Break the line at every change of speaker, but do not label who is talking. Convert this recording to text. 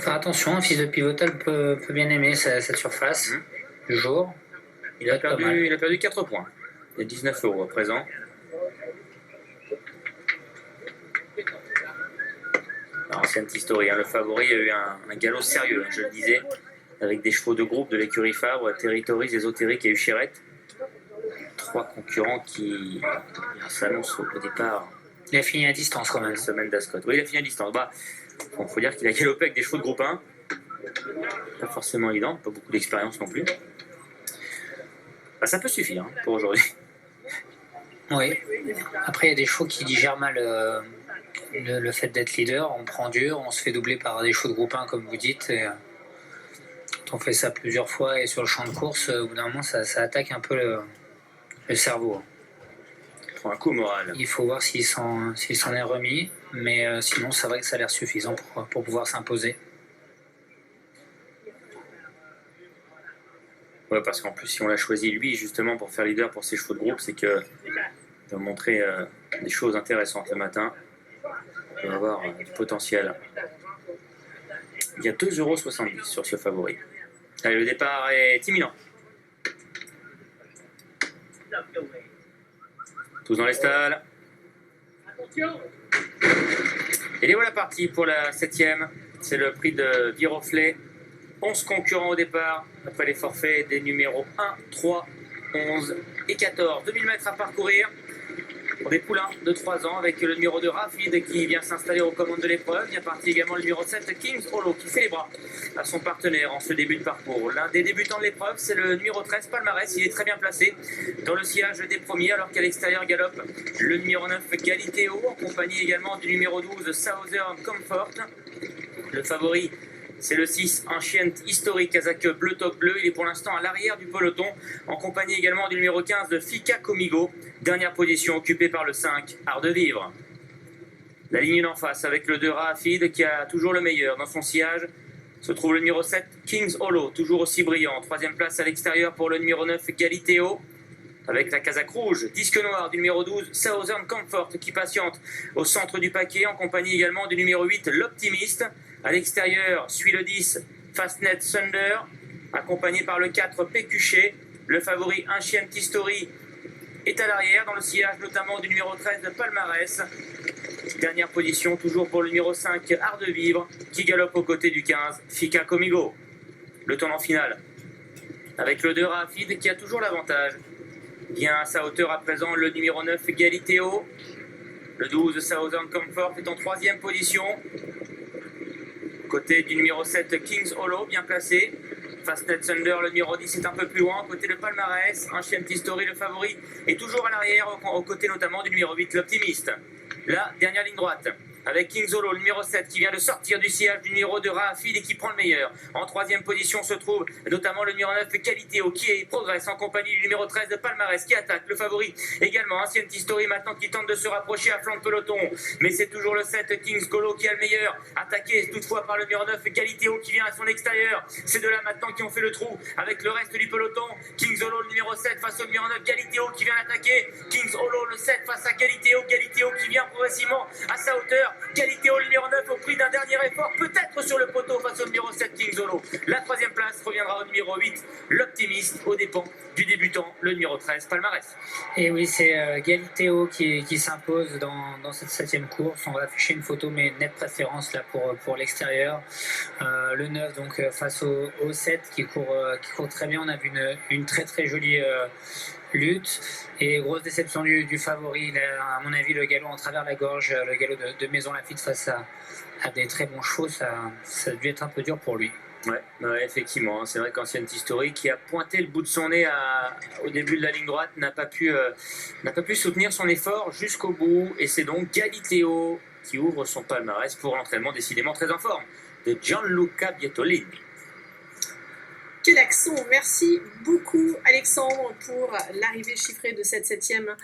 Faire attention, un fils de pivotal peut bien aimer cette surface du jour.
Il a perdu 4 points. Il y a 19 € à présent. Ancienne History, le favori a eu un galop sérieux, je le disais, avec des chevaux de groupe de l'écurie Fabre, Territories, Ésotérique et Huchérette. 3 concurrents qui s'annoncent au départ.
Il a fini à distance quand même.
La semaine d'Ascot. Oui, il a fini à distance. Il faut dire qu'il a galopé avec des chevaux de groupe 1. Pas forcément évident, pas beaucoup d'expérience non plus. Ça peut suffire pour aujourd'hui.
Oui. Après, il y a des chevaux qui digèrent mal le fait d'être leader. On prend dur, on se fait doubler par des chevaux de groupe 1, comme vous dites. Et, quand on fait ça plusieurs fois et sur le champ de course, au bout d'un moment, ça attaque un peu le cerveau.
Pour un coup moral.
Il faut voir s'il s'en est remis. Mais sinon, c'est vrai que ça a l'air suffisant pour pouvoir s'imposer.
Ouais, parce qu'en plus, si on l'a choisi lui justement pour faire leader pour ses chevaux de groupe, c'est que il va montrer des choses intéressantes le matin. Il va avoir du potentiel. Il y a 2,70 € sur ce favori. Allez, le départ est imminent. Tous dans les stalles. Et les voilà partis pour la 7e. C'est le prix de Viroflay. 11 concurrents au départ, après les forfaits des numéros 1, 3, 11 et 14. 2000 mètres à parcourir pour des poulains de 3 ans avec le numéro 2 Rafid qui vient s'installer aux commandes de l'épreuve. Vient parti également le numéro 7 Kings Hollow qui fait les bras à son partenaire en ce début de parcours. L'un des débutants de l'épreuve, c'est le numéro 13 Palmarès. Il est très bien placé dans le sillage des premiers alors qu'à l'extérieur galope le numéro 9 Galitéo en compagnie également du numéro 12 Southern Comfort. Le favori, c'est le 6, Ancient History, casaque bleu top bleu. Il est pour l'instant à l'arrière du peloton, en compagnie également du numéro 15 de Fika Comigo. Dernière position occupée par le 5, Art de Vivre. La ligne d'en face avec le 2 Rafid qui a toujours le meilleur dans son sillage. Se trouve le numéro 7, Kings Hollow, toujours aussi brillant. 3e place à l'extérieur pour le numéro 9, Galitéo. Avec la casaque rouge, disque noir du numéro 12, Southern Comfort qui patiente au centre du paquet, en compagnie également du numéro 8, l'Optimiste. À l'extérieur suit le 10, Fastnet Thunder, accompagné par le 4, Pécuchet. Le favori Ancient History est à l'arrière, dans le sillage notamment du numéro 13 de Palmarès. Dernière position, toujours pour le numéro 5, Art de Vivre, qui galope aux côtés du 15, Fika Comigo. Le tournant final, avec le 2 Rafid qui a toujours l'avantage. Vient à sa hauteur à présent le numéro 9 Galitéo. Le 12 Southern Comfort est en 3e position. Côté du numéro 7 Kings Hollow, bien placé. Fastnet Thunder, le numéro 10 est un peu plus loin. Côté de Palmarès, Ancient History, le favori, est toujours à l'arrière, aux côtés notamment du numéro 8, l'Optimiste. La dernière ligne droite, avec Kings Hollow, le numéro 7, qui vient de sortir du sillage du numéro de Rafid et qui prend le meilleur. En 3e position se trouve notamment le numéro 9, Galitéo, qui progresse en compagnie du numéro 13 de Palmarès, qui attaque. Le favori également, Ancient History, maintenant qui tente de se rapprocher à flanc de peloton. Mais c'est toujours le 7, Kings Hollow, qui a le meilleur. Attaqué toutefois par le numéro 9, Galitéo, qui vient à son extérieur. Ces deux-là maintenant qui ont fait le trou avec le reste du peloton. Kings Hollow, le numéro 7, face au numéro 9, Galitéo, qui vient attaquer. Kings Hollow, le 7, face à Galitéo. Galitéo qui vient progressivement à sa hauteur. Galitéo, le numéro 9, au prix d'un dernier effort, peut-être sur le poteau face au numéro 7, Kings Hollow. La 3e place reviendra au numéro 8, l'Optimiste, aux dépens du débutant, le numéro 13, Palmarès.
Et oui, c'est Galitéo qui s'impose dans cette 7e course. On va afficher une photo, mais nette préférence là pour l'extérieur. Le 9, donc face au 7, qui court très bien. On a vu une très très jolie lutte. Et grosse déception du favori, à mon avis, le galop en travers la gorge, le galop de Maison Lafitte face à des très bons chevaux, ça a dû être un peu dur pour lui.
Ouais, effectivement, c'est vrai qu'Ancient History, qui a pointé le bout de son nez au début de la ligne droite, n'a pas pu soutenir son effort jusqu'au bout. Et c'est donc Galitéo qui ouvre son palmarès pour l'entraînement décidément très en forme de Gianluca Bietolini.
Quel accent! Merci beaucoup Alexandre pour l'arrivée chiffrée de cette 7e